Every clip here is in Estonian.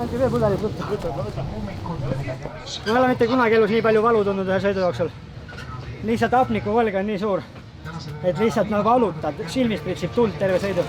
Anti veel pudelit võtta. Ma ei ole mitte kunagi elus nii palju valu tundnud ühe sõidu jooksul. Lihtsalt hapniku võlg on nii suur, et lihtsalt nagu valutad, silmist pritsib tuld terve sõidu.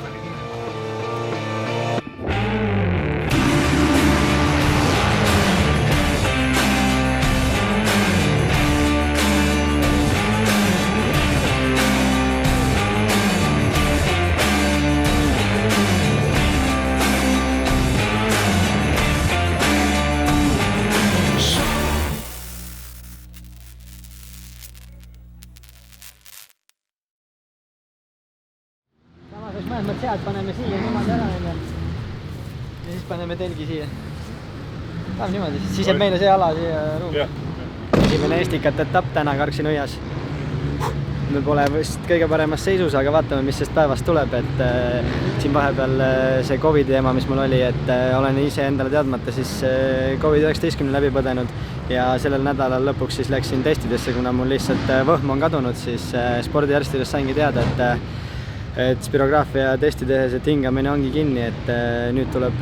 Mõnes mõttes head paneme siia niimoodi ära ja siis paneme telgi siia. Tahab niimoodi, siis jääb meile see ala siia ruumi. Esimene Estikat etapp täna Karksi-Nõias. Me pole vist kõige paremas seisus, aga vaatame, mis sest päevast tuleb. Et siin vahepeal see COVID teema, mis mul oli, et olen ise endale teadmata siis COVID-19 läbi põdenud ja sellel nädalal lõpuks siis läksin testidesse, kuna mul lihtsalt võhm on kadunud, siis spordiarstidest saingi teada, et spirograafia testi tehes, et hingamine ongi kinni, et nüüd tuleb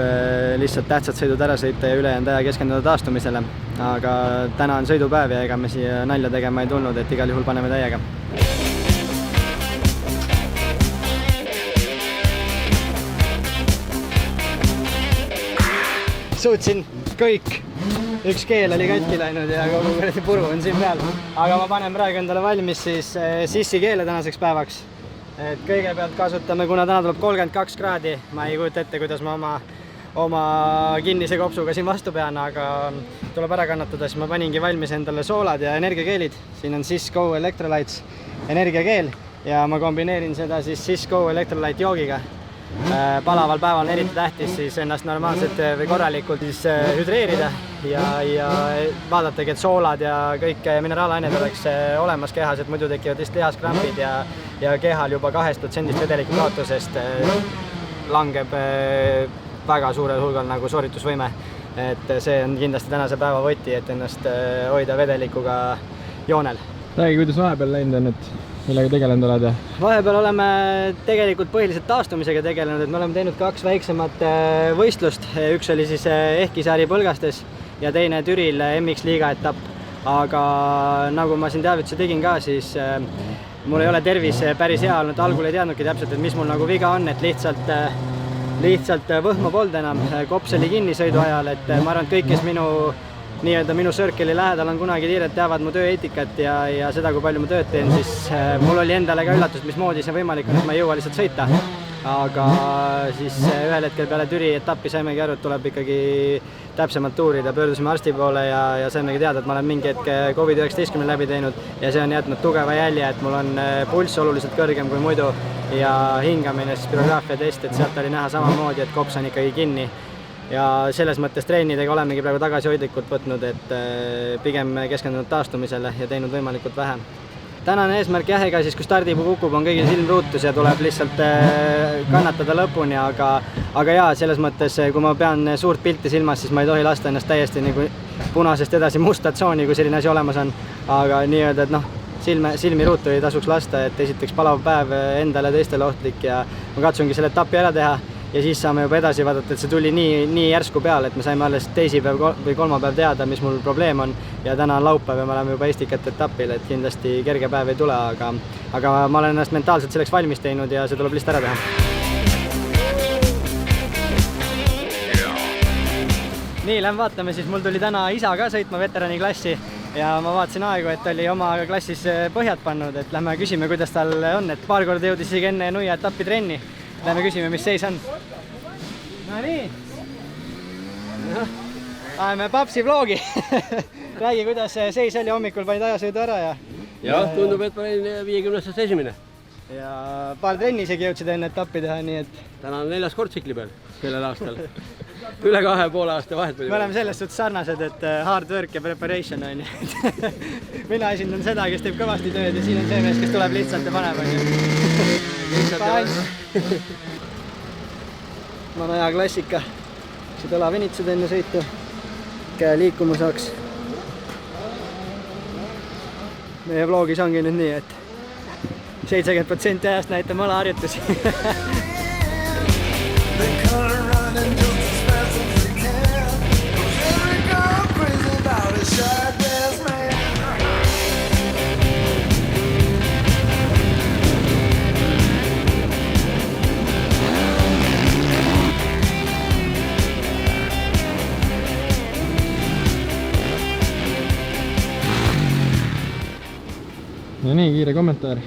lihtsalt tähtsad sõidud ära sõita ja ülejäänud aja keskenduda taastumisele. Aga täna on sõidupäev ja ega me siia nalja tegema ei tulnud, et igal juhul paneme täiega. Suutsin kõik. Üks keel oli katki läinud ja kogu puru on siin peal. Aga ma panen praegu endale valmis siis sissi keele tänaseks päevaks. Et kõigepealt kasutame, kuna täna tuleb 32 kraadi, ma ei kujuta ette, kuidas ma oma kinnise kopsuga siin vastu pean, aga tuleb ära kannatada, siis ma paningi valmis endale soolad ja energiakeelid. Siin on Cisco Electrolytes energiakeel ja ma kombineerin seda siis Cisco Electrolyte joogiga. Palaval päeval on eriti tähtis siis ennast normaalselt või korralikult siis hüdreerida ja vaadatagi, et soolad ja kõik mineraalained oleks olemas kehas, et muidu tekivad lihaskrampid ja kehal juba 2% vedeliku kaotusest langeb väga suurel hulgal nagu sooritusvõime. Et see on kindlasti tänase päeva võti, et ennast hoida vedelikuga joonel. Räägi, kuidas vahepeal läinud on, et millega tegelenud oled? Vahepeal oleme tegelikult põhiliselt taastumisega tegelenud, et me oleme teinud 2 väiksemat võistlust. Üks oli siis Ehkisaari Põlgastes ja teine Türil MX liiga etapp. Aga nagu ma siin teavituse tegin ka, siis mul ei ole tervis päris hea olnud. Algul ei teadnudki täpselt, et mis mul nagu viga on, et lihtsalt võhma polnud enam. Kops oli kinni sõidu ajal, et ma arvan, et kõik, kes minu circle'i lähedal on kunagi tiiret, teavad mu tööeetikat ja seda, kui palju ma tööd teen, siis mul oli endale ka üllatus, mismoodi see võimalik on, et ma ei jõua lihtsalt sõita. Aga siis ühel hetkel peale Türi etappi saimegi aru, et tuleb ikkagi täpsemalt uurida. Pöördusime arsti poole ja saimegi teada, et ma olen mingi hetk COVID-19 läbi teinud ja see on jätnud tugeva jälje, et mul on pulss oluliselt kõrgem kui muidu ja hingamine, spirograafia test, et sealt oli näha samamoodi, et kops on ikkagi kinni. Ja selles mõttes treenidega olemegi praegu tagasihoidlikult võtnud, et pigem keskendunud taastumisele ja teinud võimalikult vähe. Tänane eesmärk jah, ega siis kui stardipuu kukub, on kõigil silmruutus ja tuleb lihtsalt kannatada lõpuni, aga jaa, selles mõttes, kui ma pean suurt pilti silmas, siis ma ei tohi lasta ennast täiesti nagu punasest edasi musta tsooni, kui selline asi olemas on. Aga nii-öelda, et silmi ruutu ei tasuks lasta, et esiteks palav päev endale teistele ohtlik ja ma katsungi selle etapi ära teha. Ja siis saame juba edasi vaadata, et see tuli nii järsku peale, et me saime alles teisipäev või kolmapäev teada, mis mul probleem on. Ja täna on laupäev ja me oleme juba Estikat etapil, et kindlasti kerge päev ei tule, aga ma olen ennast mentaalselt selleks valmis teinud ja see tuleb lihtsalt ära teha. Nii, lähme vaatame, siis mul tuli täna isa ka sõitma veterani klassi ja ma vaatasin aegu, et oli oma klassis põhjad pannud, et lähme küsime, kuidas tal on, et paar korda jõudis isegi enne Nõia etappi trenni. Lähme küsime, mis seis on. No nii. Ajame papsi vlogi. Räägi, kuidas seis oli hommikul, panid ajasõidu ära ja... Ja, tundub, et ma olin 50-sest esimene. Ja paar trenni isegi jõudsid enne etappi teha, nii et... Täna on 4. kord tsikli peal sellel aastal. Üle 2,5 aasta vahet. Me oleme selles suhtes sarnased, et hard work ja preparation on. Mina esindan seda, kes teeb kõvasti tööd ja siin on see mees, kes tuleb lihtsalt ja paneb. Vana hea klassika. See õla venitsed enne sõitu. Käe liikuma saaks. Meie vlogis ongi nüüd nii, et 70% ajast näitame õlaharjutusi. ja nii, kiire kommentaar.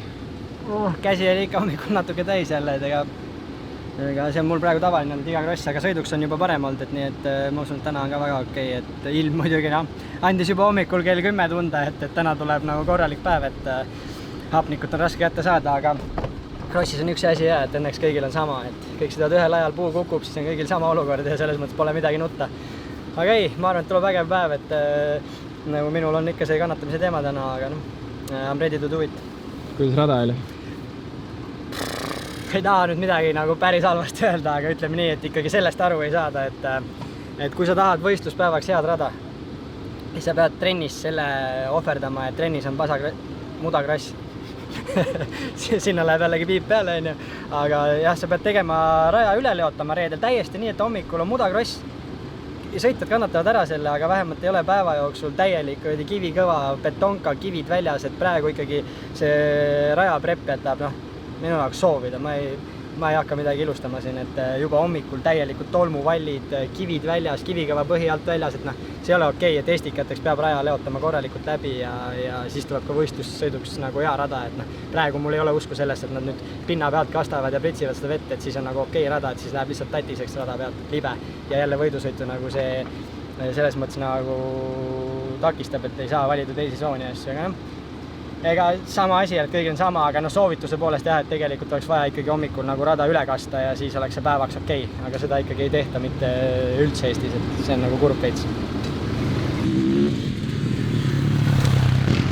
Käsi oli ikka hommikul natuke täis jälle, et ega see on mul praegu tavaline olnud iga kross, aga sõiduks on juba parem olnud, et nii et ma usun, et täna on ka väga okei, et ilm muidugi andis juba hommikul kell 10 tunda, et täna tuleb nagu korralik päev, et hapnikut on raske kätte saada, aga krossis on üks asi hea, et õnneks kõigil on sama, et kõik sõidavad ühel ajal, puu kukub, siis on kõigil sama olukord ja selles mõttes pole midagi nutta. Aga ei, ma arvan, et tuleb vägev päev, et nagu minul on ikka see kannatamise teema täna, aga I'm ready to do it. Kuidas rada oli? Ei taha nüüd midagi nagu päris halvasti öelda, aga ütleme nii, et ikkagi sellest aru ei saada, et kui sa tahad võistluspäevaks head rada, siis sa pead trennis selle ohverdama, et trennis on mudakrass. Sinna läheb jällegi piip peale, aga jah, sa pead tegema raja üle leotama reedel täiesti nii, et hommikul on mudakross. Sõitjad kannatavad ära selle, aga vähemalt ei ole päeva jooksul täielik kivikõva betonka, kivid väljas, et praegu ikkagi see raja prep jätab minu jaoks soovida. Ma ei hakka midagi ilustama siin, et juba hommikul täielikult tolmuvallid, kivid väljas, kivikõva põhi alt väljas, et see ei ole okei, et estikateks peab raja leotama korralikult läbi ja siis tuleb ka võistlussõiduks nagu hea rada, et praegu mul ei ole usku sellest, et nad nüüd pinna pealt kastavad ja pritsivad seda vett, et siis on nagu okei rada, et siis läheb lihtsalt tatiseks rada pealt libe ja jälle võidusõitu nagu see selles mõttes nagu takistab, et ei saa valida teisi sooni asju, aga ega sama asi, et kõigil on sama, aga soovituse poolest jah, et tegelikult oleks vaja ikkagi hommikul nagu rada üle kasta ja siis oleks see päevaks okei, aga seda ikkagi ei tehta mitte üldse Eestis, et see on nagu kurb veits.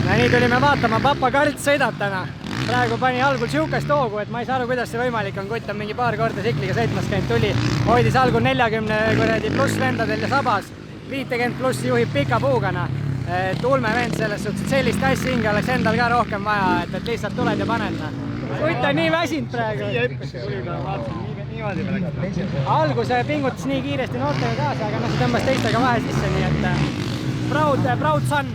Ja nii tulime vaatama, Papa Karts sõidab täna. Praegu pani algul siukest hoogu, et ma ei saa aru, kuidas see võimalik on. Kutt on mingi paar korda tsikliga sõitmas käinud, tuli, hoidis algul 40 pluss vendadel ja sabas, 50 pluss juhib pika puugana. Et ulme vend selles suhtes, et sellist asja hinge oleks endal ka rohkem vaja, et lihtsalt tuled ja paned. Kutt on nii väsinud praegu. Alguse pingutas nii kiiresti noortega kaasa, aga see tõmbas teistega vahe sisse, nii et proud son.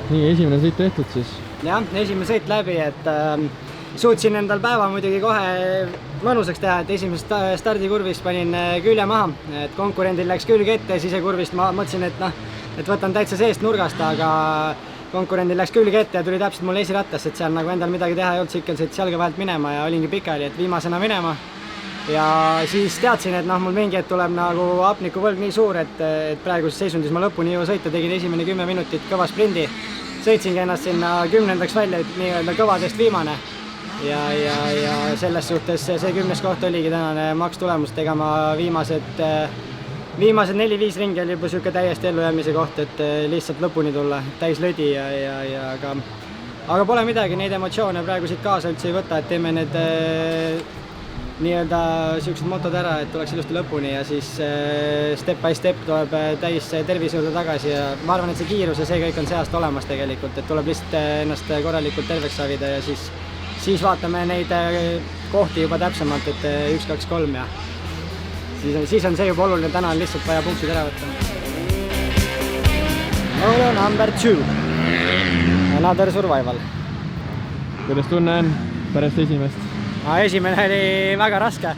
Nii, esimene sõit tehtud siis? Jah, esimene sõit läbi, et suutsin endal päeva muidugi kohe mõnusaks teha, et esimesest stardikurvist panin külje maha, et konkurendil läks külg ette, sisekurvist ma mõtlesin, et võtan täitsa seest nurgast, aga konkurendil läks külg ette ja tuli täpselt mulle esirattasse, et seal nagu endal midagi teha ei olnud, Sikkel sõitis jalga vahelt minema ja olingi pikali, et viimasena minema. Ja siis teadsin, et mul mingi hetk tuleb nagu hapniku võlg nii suur, et praeguses seisundis ma lõpuni jõua sõita, tegin esimene 10 minutit kõva sprindi. Sõitsingi ennast sinna 10. välja, nii-öelda kõvadest viimane. Ja selles suhtes see 10. koht oligi tänane maks tulemust, ega ma viimased 4-5 ringi oli juba siuke täiesti ellujäämise koht, et lihtsalt lõpuni tulla, täis lödi aga pole midagi, neid emotsioone praegu siit kaasa üldse ei võta, et teeme need nii-öelda siuksed motod ära, et tuleks ilusti lõpuni ja siis step by step tuleb täis tervise juurde tagasi ja ma arvan, et see kiirus ja see kõik on see aasta olemas tegelikult, et tuleb lihtsalt ennast korralikult terveks ravida ja siis vaatame neid kohti juba täpsemalt, et 1, 2, 3 ja siis on see juba oluline, täna on lihtsalt vaja punktid ära võtta. Photo number 2. Another survival. Kuidas tunne on pärast esimest? Esimene oli väga raske.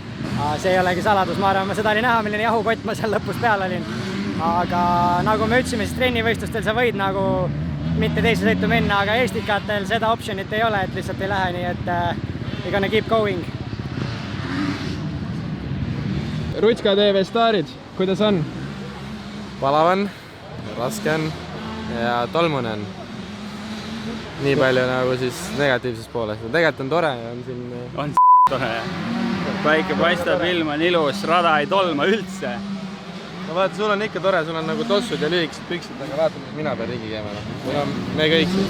See ei olegi saladus, ma arvan, seda oli näha, milline jahukott ma seal lõpus peal olin. Aga nagu me ütlesime, siis trennivõistlustel sa võid nagu mitte teise sõitu minna, aga Estikatel seda optionit ei ole, et lihtsalt ei lähe, nii et you're gonna keep going. Rutska TV staarid, kuidas on? Palav on, raske on ja tolmune on. nii palju nagu siis negatiivses pooles. Tegelikult on tore, on siin... On tore, jah. Päike paistab, ilm on ilus, rada ei tolma üldse. No vaata, sul on ikka tore, sul on nagu tossud ja lühikesed püksid, aga vaata, mis mina pean ringi käima. Meil on me kõik siin.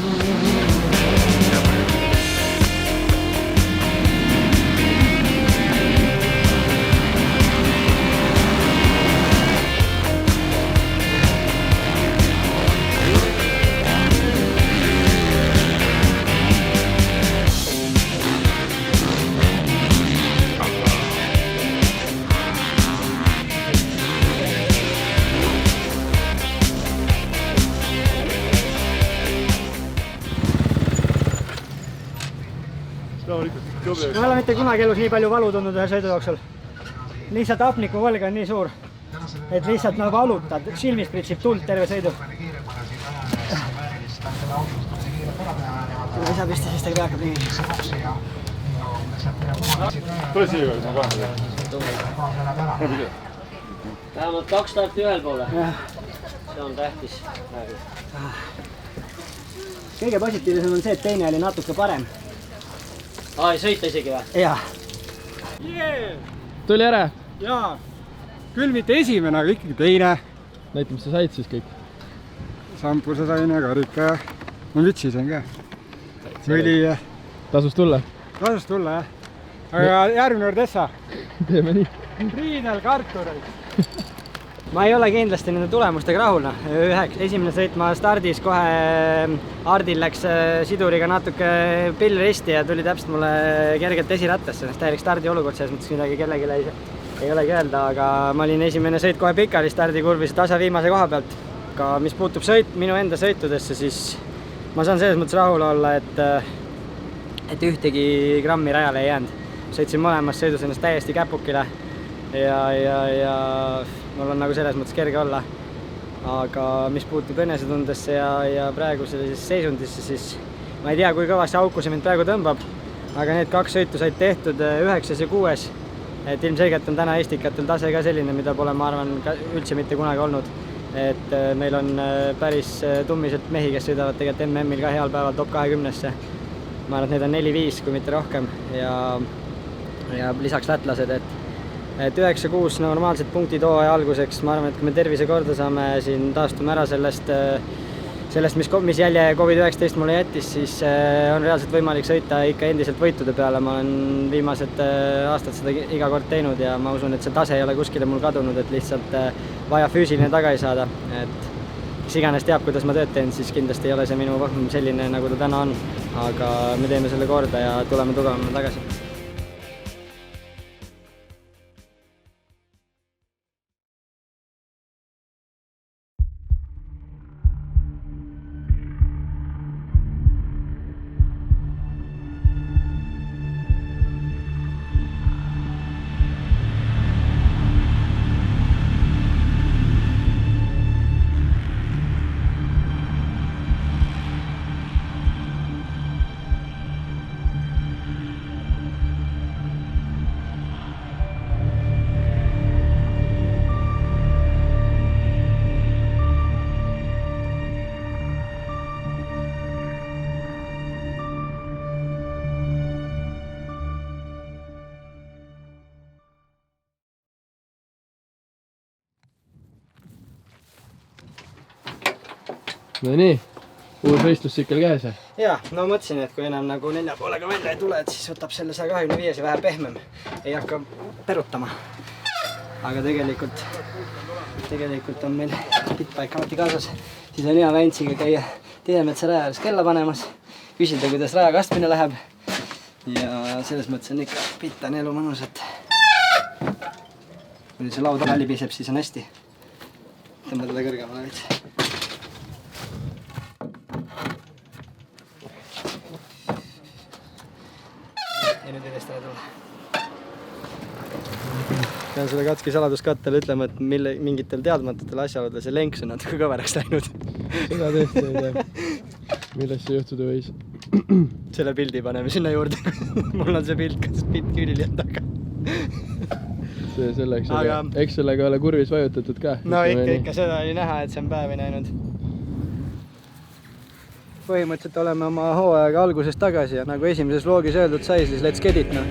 Ma ei ole mitte kunagi elus nii palju valu tundnud ühe sõidu jooksul. Lihtsalt hapniku võlg on nii suur, et lihtsalt nagu valutad, silmis pritsib tuld terve sõidu. Kui isa pisti, siis ta ka hakkab nii. Tule siia, ma panen. Vähemalt 2 starti ühel poole. See on tähtis. Kõige positiivsem on see, et teine oli natuke parem. Ai, sõita isegi või? Jaa. Tuli ära? Jaa, küll mitte esimene, aga ikkagi teine. Näita, mis sa said siis kõik? Sampuse sain ja karika ja ma mütsi sain ka. Võli ja Tasus tulla? tasus tulla, jah. Aga järgmine kord Essa. Teeme nii. Riinel kartureid. Ma ei ole kindlasti nende tulemustega rahul. Esimene sõit ma stardis kohe Ardil läks siduriga natuke pill risti ja tuli täpselt mulle kergelt esirattasse. Täielik stardi olukord, selles mõttes midagi kellegi ei olegi öelda, aga ma olin esimene sõit kohe pikali stardikurvis tasa viimase koha pealt. Aga mis puutub minu enda sõitudesse, siis ma saan selles mõttes rahul olla, et ühtegi grammi rajale ei jäänud. Sõitsin mõlemas sõidus ennast täiesti käpukile ja mul on nagu selles mõttes kerge olla. Aga mis puutub enesetundesse ja praegu sellisesse seisundisse, siis ma ei tea, kui kõvasti auku see mind praegu tõmbab, aga need 2 sõitu said tehtud 9. ja 6. Et ilmselgelt on täna Estikatel tase ka selline, mida pole, ma arvan, üldse mitte kunagi olnud. Et meil on päris tummiselt mehi, kes sõidavad tegelikult MM-il ka heal päeval top 20-sse. Ma arvan, et need on 4-5, kui mitte rohkem ja lisaks lätlased, et 9-6 normaalsed punktid hooaja alguseks. Ma arvan, et kui me tervise korda saame siin taastume ära sellest, mis jälje COVID-19 mulle jättis, siis on reaalselt võimalik sõita ikka endiselt võitude peale. Ma olen viimased aastad seda iga kord teinud ja ma usun, et see tase ei ole kuskile mul kadunud, et lihtsalt vaja füüsiline tagasi saada. Et kes iganes teab, kuidas ma tööd teen, siis kindlasti ei ole see minu vorm selline, nagu ta täna on. Aga me teeme selle korda ja tuleme tugevamana tagasi. No nii, uus võistlussükkel käes. Jaa, no mõtlesin, et kui enam nagu 4 poolega välja ei tule, et siis võtab selle 125 ja vähe pehmem. Ei hakka perutama. Aga tegelikult on meil pitbike alati kaasas. Siis on hea Väntsiga käia Tidemetsa raja ääres kella panemas. Küsida, kuidas raja kastmine läheb. Ja selles mõttes on ikka pitt on elu mõnus, et kui see laud läbi piseb, siis on hästi. Tõmba teda kõrgemale veits. Ja nüüd edest ära tulla. Pean selle Katski saladuskattel ütlema, et mingitel teadmatutel asjaoludel see lenks on natuke kõveraks läinud. Seda tõesti ei tea. Millest see juhtuda võis? Selle pildi paneme sinna juurde. Mul on see pilt, kas pilt küülil jäänud taga. See selleks, aga... eks sellega ole kurvis vajutatud ka. No ikka seda oli näha, et see on päevi näinud. põhimõtteliselt oleme oma hooajaga alguses tagasi ja nagu esimeses vlogis öeldud sai, siis let's get it, noh.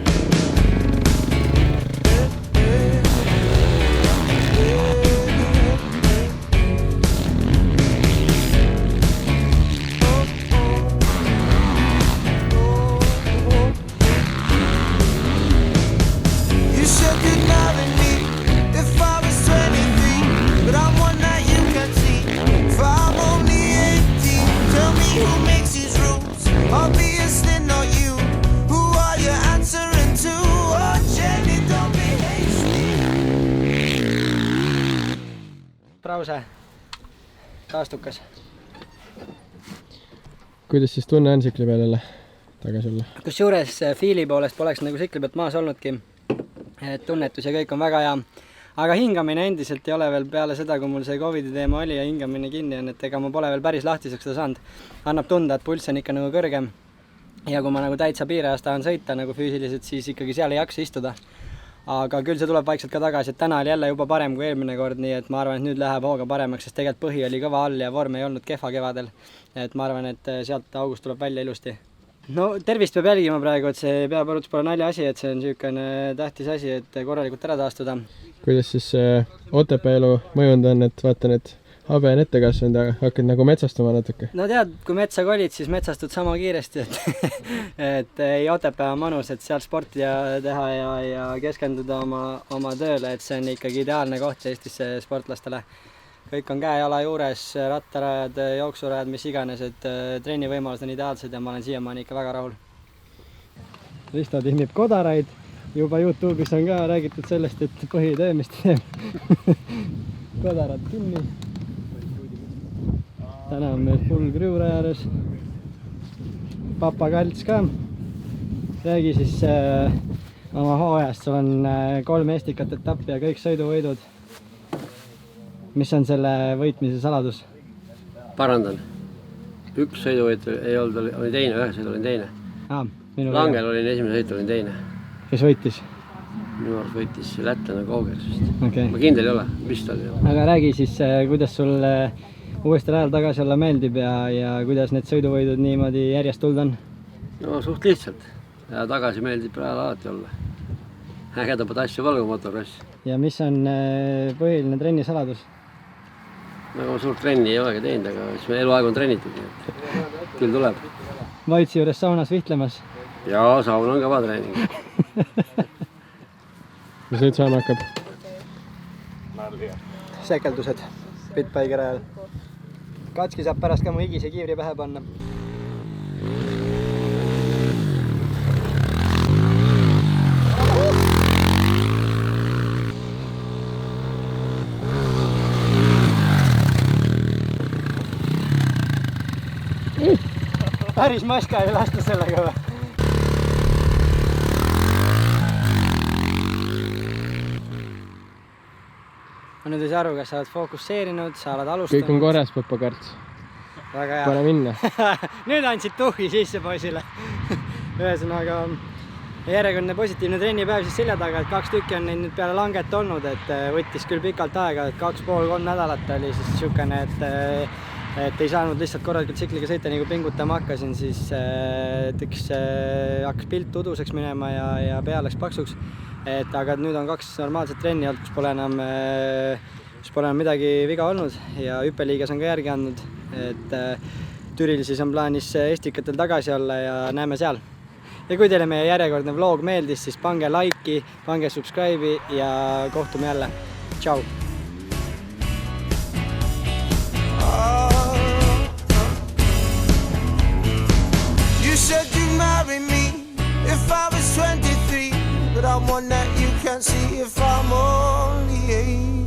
Brause, taastukas. Kuidas siis tunne on sikli peal jälle tagasi olla? Kusjuures fiili poolest poleks nagu sikli pealt maas olnudki. Tunnetus ja kõik on väga hea. Aga hingamine endiselt ei ole veel peale seda, kui mul see Covidi teema oli ja hingamine kinni on, et ega ma pole veel päris lahtiseks seda saanud. Annab tunda, et pulss on ikka nagu kõrgem. Ja kui ma nagu täitsa piirajas tahan sõita nagu füüsiliselt, siis ikkagi seal ei jaksa istuda. Aga küll see tuleb vaikselt ka tagasi, et täna oli jälle juba parem kui eelmine kord, nii et ma arvan, et nüüd läheb hooga paremaks, sest tegelikult põhi oli kõva all ja vorm ei olnud kehva kevadel. Et ma arvan, et sealt august tuleb välja ilusti. No tervist peab jälgima praegu, et see peaparutus pole nalja asi, et see on niisugune tähtis asi, et korralikult ära taastuda. Kuidas siis Otepää elu mõjunud on, et vaatan, et habe on ette kasvanud ja hakkad nagu metsastuma natuke? No tead, kui metsa kolid, siis metsastud sama kiiresti, et ei Otepää on manus, et seal sporti teha ja keskenduda oma tööle, et see on ikkagi ideaalne koht Eestisse sportlastele. Kõik on käe-jala juures, rattarajad, jooksurajad, mis iganes, et trennivõimalused on ideaalsed ja ma olen siiamaani ikka väga rahul. Risto timmib kodaraid, juba YouTube'is on ka räägitud sellest, et põhitöö, mis teeb kodarad kinni. Täna on meil full crew ääres. Papa Kalts ka. Räägi siis oma hooajast, sul on 3 Eestikat etappi ja kõik sõiduvõidud. Mis on selle võitmise saladus? Parandan. Üks sõiduvõit ei olnud, oli teine, 9 sõidu olin teine. Langel olin esimene sõit, olin teine. Kes võitis? Minu arust võitis lätlane Kaugers vist. Okay. Ma kindel ei ole, vist oli. Aga räägi siis, kuidas sul uuesti rajal tagasi olla meeldib ja kuidas need sõiduvõidud niimoodi järjest tulnud on? No suht lihtsalt. Ja tagasi meeldib rajal alati olla. Ägedamat asju valgu motorross. Ja mis on põhiline trenni saladus? Nagu ma suurt trenni ei olegi teinud, aga siis me eluaeg on trennitud. Küll tuleb. Vaitsi juures saunas vihtlemas? Jaa, saun on kõva treening. Mis nüüd saama hakkab? Sekeldused Pitbike'i rajal. Katski saab pärast ka mu higise kiivri pähe panna. Päris maska ei lasta sellega või? Ma nüüd ei saa aru, kas sa oled fookusseerinud, sa oled alustanud. Kõik on korras, Papa Karts. Väga hea. Pane minna. Nüüd andsid tuhhi sisse poisile. Ühesõnaga, järjekordne positiivne trennipäev siis selja taga, et 2 tükki on neid nüüd peale langet olnud, et võttis küll pikalt aega, et 2,5–3 nädalat oli siis niisugune, et ei saanud lihtsalt korralikult tsikliga sõita, nii kui pingutama hakkasin, siis hakkas pilt uduseks minema ja pea läks paksuks. Aga nüüd on 2 normaalset trenni olnud, kus pole enam midagi viga olnud ja hüppeliigas on ka järgi andnud. Türil siis on plaanis Estikatel tagasi olla ja näeme seal. Ja kui teile meie järjekordne vlog meeldis, siis pange like'i, pange subscribe'i ja kohtume jälle. Tšau! You said you'd marry me if I was 23, but I'm one that you can't see if I'm only 8.